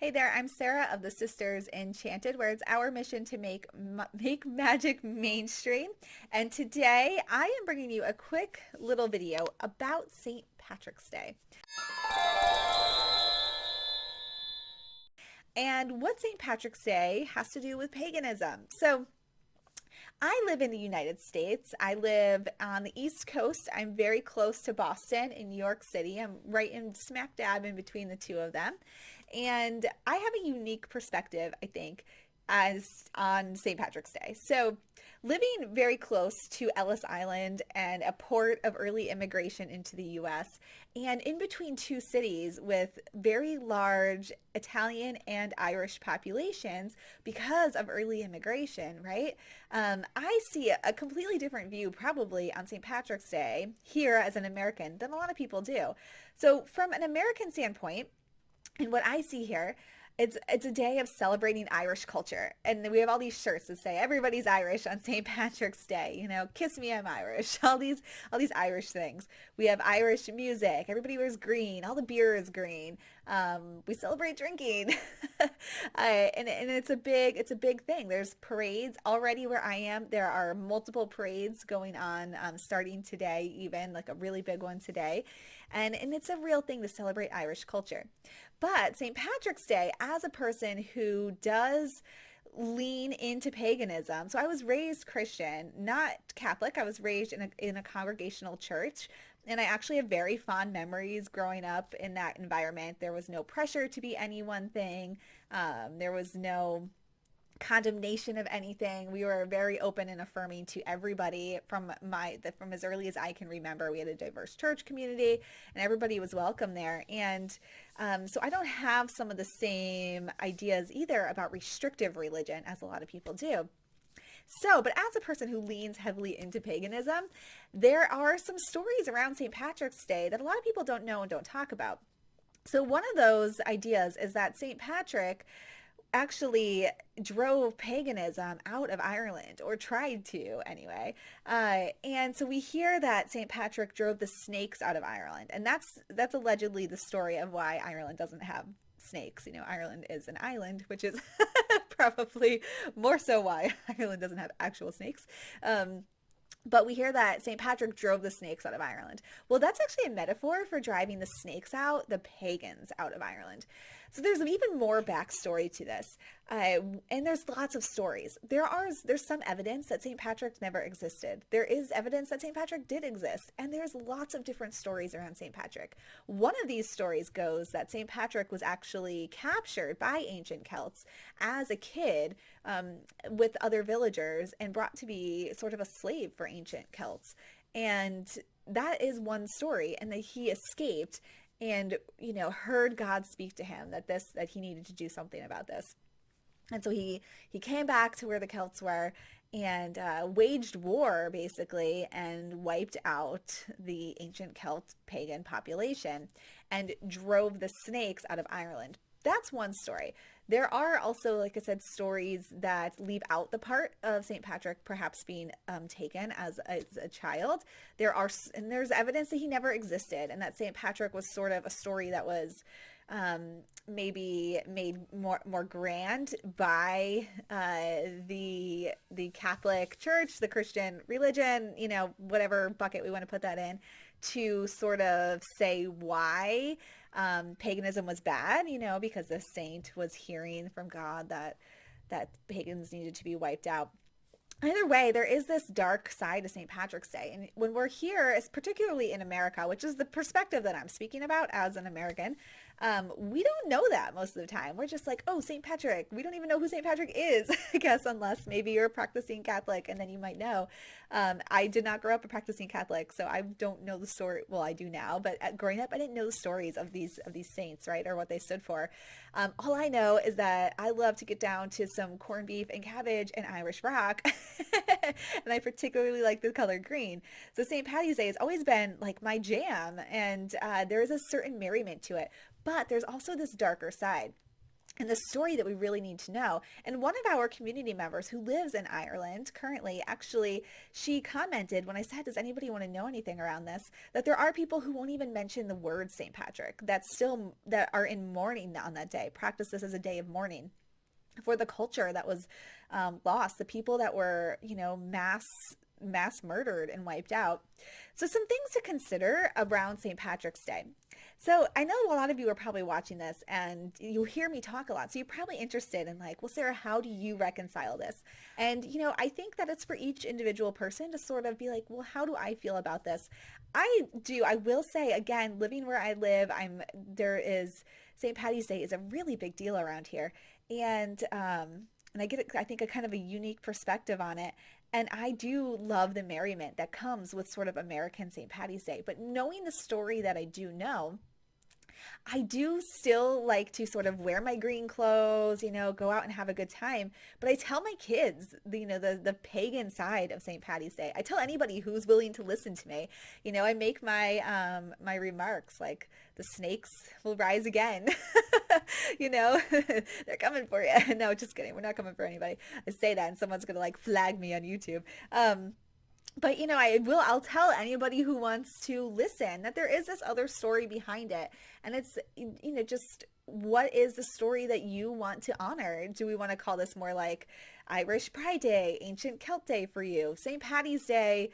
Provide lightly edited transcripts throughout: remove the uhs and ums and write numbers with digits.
Hey there, I'm Sarah of the Sisters Enchanted, where it's our mission to make magic mainstream. And today I am bringing you a quick little video about St. Patrick's Day and what St. Patrick's Day has to do with paganism. So, I live in the United States. I live on the East Coast. I'm very close to Boston in New York City. I'm right in smack dab in between the two of them. And I have a unique perspective, I think, as on St. Patrick's Day. So, living very close to Ellis Island and a port of early immigration into the US, and in between two cities with very large Italian and Irish populations because of early immigration, right? I see a completely different view probably on St. Patrick's Day here as an American than a lot of people do. So, from an American standpoint, and what I see here, it's a day of celebrating Irish culture. And we have all these shirts that say everybody's Irish on St. Patrick's Day, kiss me, I'm Irish. All these Irish things. We have Irish music. Everybody wears green. All the beer is green. We celebrate drinking. And it's a big thing. There's parades already where I am. There are multiple parades going on, starting today, even like a really big one today. And it's a real thing to celebrate Irish culture. But St. Patrick's Day, as a person who does lean into paganism, so I was raised Christian, not Catholic. I was raised in a congregational church. And I actually have very fond memories growing up in that environment. There was no pressure to be any one thing. There was no condemnation of anything. We were very open and affirming to everybody from as early as I can remember. We had a diverse church community, and everybody was welcome there. And so I don't have some of the same ideas either about restrictive religion as a lot of people do. So, but as a person who leans heavily into paganism, there are some stories around St. Patrick's Day that a lot of people don't know and don't talk about. So, one of those ideas is that St. Patrick actually drove paganism out of Ireland, or tried to anyway. And so we hear that St. Patrick drove the snakes out of Ireland, and that's allegedly the story of why Ireland doesn't have snakes. Ireland is an island, which is probably more so why Ireland doesn't have actual snakes. But we hear that St. Patrick drove the snakes out of Ireland. Well, that's actually a metaphor for driving the snakes out, the pagans out of Ireland. So there's even more backstory to this. And there's lots of stories. There's some evidence that St. Patrick never existed. There is evidence that St. Patrick did exist. And there's lots of different stories around St. Patrick. One of these stories goes that St. Patrick was actually captured by ancient Celts as a kid, with other villagers, and brought to be sort of a slave for ancient Celts. And that is one story, and that he escaped and heard God speak to him that he needed to do something about this. And so he came back to where the Celts were, and waged war basically, and wiped out the ancient Celt pagan population and drove the snakes out of Ireland. That's one story. There are also, like I said, stories that leave out the part of St. Patrick perhaps being taken as a child. There's evidence that he never existed, and that St. Patrick was sort of a story that was maybe made more grand by the Catholic Church, the Christian religion, whatever bucket we want to put that in, to sort of say why paganism was bad, because the saint was hearing from God that pagans needed to be wiped out. Either way, there is this dark side to St. Patrick's Day. And when we're here, particularly in America, which is the perspective that I'm speaking about as an American, we don't know that most of the time. We're just like, oh, St. Patrick. We don't even know who St. Patrick is, I guess, unless maybe you're a practicing Catholic, and then you might know. I did not grow up a practicing Catholic, so I don't know the story. Well, I do now, but growing up, I didn't know the stories of these saints, right, or what they stood for. All I know is that I love to get down to some corned beef and cabbage and Irish rock, and I particularly like the color green. So St. Patty's Day has always been like my jam, and there is a certain merriment to it. But there's also this darker side. and the story that we really need to know. And one of our community members who lives in Ireland currently, actually, she commented when I said, does anybody want to know anything around this? That there are people who won't even mention the word St. Patrick, that are in mourning on that day, practice this as a day of mourning for the culture that was lost, the people that were, mass murdered and wiped out. So some things to consider around St. Patrick's Day. So I know a lot of you are probably watching this and you hear me talk a lot. So you're probably interested in like, well, Sarah, how do you reconcile this? And, I think that it's for each individual person to sort of be like, well, how do I feel about this? I will say again, living where I live, there is St. Patty's Day is a really big deal around here. And I get, I think, a kind of a unique perspective on it. And I do love the merriment that comes with sort of American St. Patty's Day. But knowing the story that I do know, I do still like to sort of wear my green clothes, go out and have a good time. But I tell my kids, the pagan side of St. Patty's Day. I tell anybody who's willing to listen to me. I make my remarks like the snakes will rise again. They're coming for you. No, just kidding. We're not coming for anybody. I say that and someone's gonna like flag me on YouTube. But I'll tell anybody who wants to listen that there is this other story behind it. And it's, just what is the story that you want to honor? Do we want to call this more like Irish Pride Day, Ancient Celt Day for you, St. Patty's Day?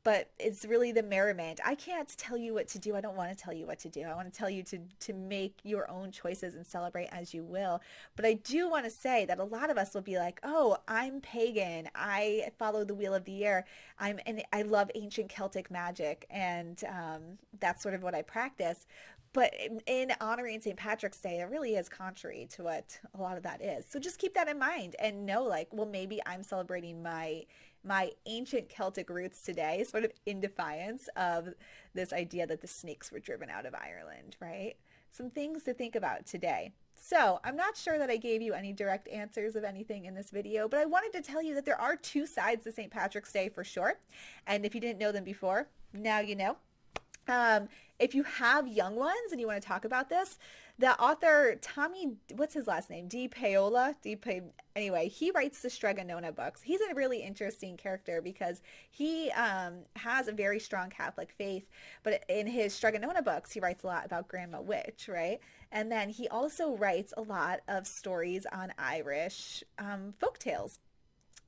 But it's really the merriment. I can't tell you what to do. I don't want to tell you what to do. I want to tell you to make your own choices and celebrate as you will. But I do want to say that a lot of us will be like, oh, I'm pagan. I follow the wheel of the year. And I love ancient Celtic magic. And that's sort of what I practice. But in honoring St. Patrick's Day, it really is contrary to what a lot of that is. So just keep that in mind and know like, well, maybe I'm celebrating my ancient Celtic roots today, sort of in defiance of this idea that the snakes were driven out of Ireland, right? Some things to think about today. So I'm not sure that I gave you any direct answers of anything in this video, but I wanted to tell you that there are two sides to St. Patrick's Day for sure. And if you didn't know them before, now you know. If you have young ones and you want to talk about this, the author Tommy, what's his last name? Anyway, he writes the Stregonona books. He's a really interesting character because he has a very strong Catholic faith, but in his Stregonona books, he writes a lot about Grandma Witch, right? And then he also writes a lot of stories on Irish folk tales,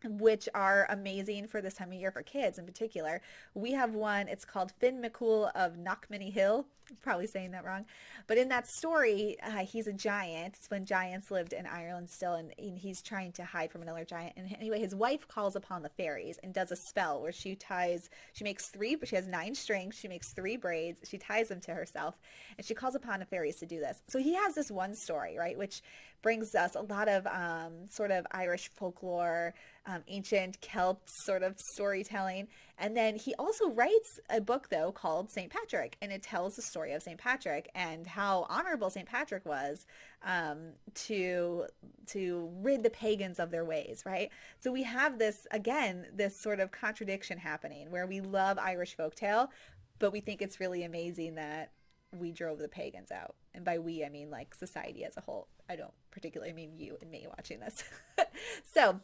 which are amazing for this time of year for kids in particular. We have one, it's called Finn McCool of Knockmany Hill. I'm probably saying that wrong. But in that story, he's a giant. It's when giants lived in Ireland still, and he's trying to hide from another giant. And anyway, his wife calls upon the fairies and does a spell where she makes three, but she has 9 strings. She makes 3 braids. She ties them to herself, and she calls upon the fairies to do this. So he has this one story, right, which brings us a lot of sort of Irish folklore, ancient Celt sort of storytelling. And then he also writes a book, though, called St. Patrick, and it tells the story of St. Patrick and how honorable St. Patrick was to rid the pagans of their ways, right? So we have this, again, this sort of contradiction happening where we love Irish folktale, but we think it's really amazing that we drove the pagans out. And by we, I mean like society as a whole. I don't particularly mean you and me watching this. So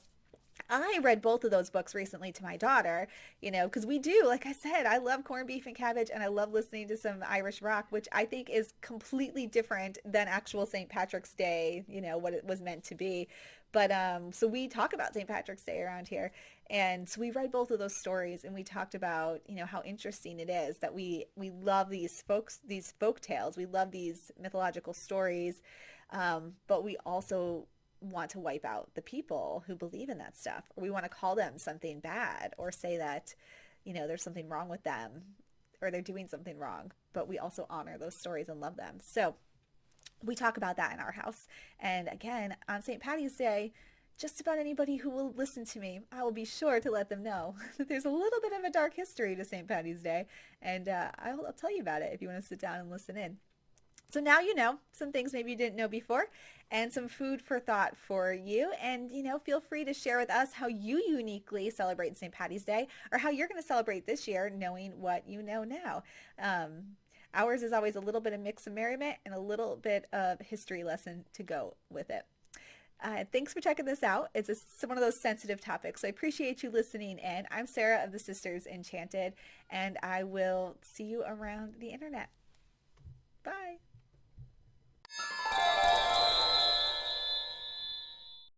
I read both of those books recently to my daughter, because we do, like I said, I love corned beef and cabbage, and I love listening to some Irish rock, which I think is completely different than actual St. Patrick's Day, what it was meant to be. But so we talk about St. Patrick's Day around here. And so we read both of those stories, and we talked about, how interesting it is that we love these folk tales. We love these mythological stories, but we also want to wipe out the people who believe in that stuff, or we want to call them something bad, or say that, there's something wrong with them, or they're doing something wrong, but we also honor those stories and love them. So we talk about that in our house. And again, on St. Patty's Day, just about anybody who will listen to me, I will be sure to let them know that there's a little bit of a dark history to St. Patty's Day, and I'll tell you about it if you want to sit down and listen in. So now you know some things maybe you didn't know before, and some food for thought for you. And, feel free to share with us how you uniquely celebrate St. Patty's Day, or how you're going to celebrate this year knowing what you know now. Ours is always a little bit of mix of merriment and a little bit of history lesson to go with it. Thanks for checking this out. One of those sensitive topics. So I appreciate you listening in. I'm Sarah of the Sisters Enchanted, and I will see you around the internet. Bye.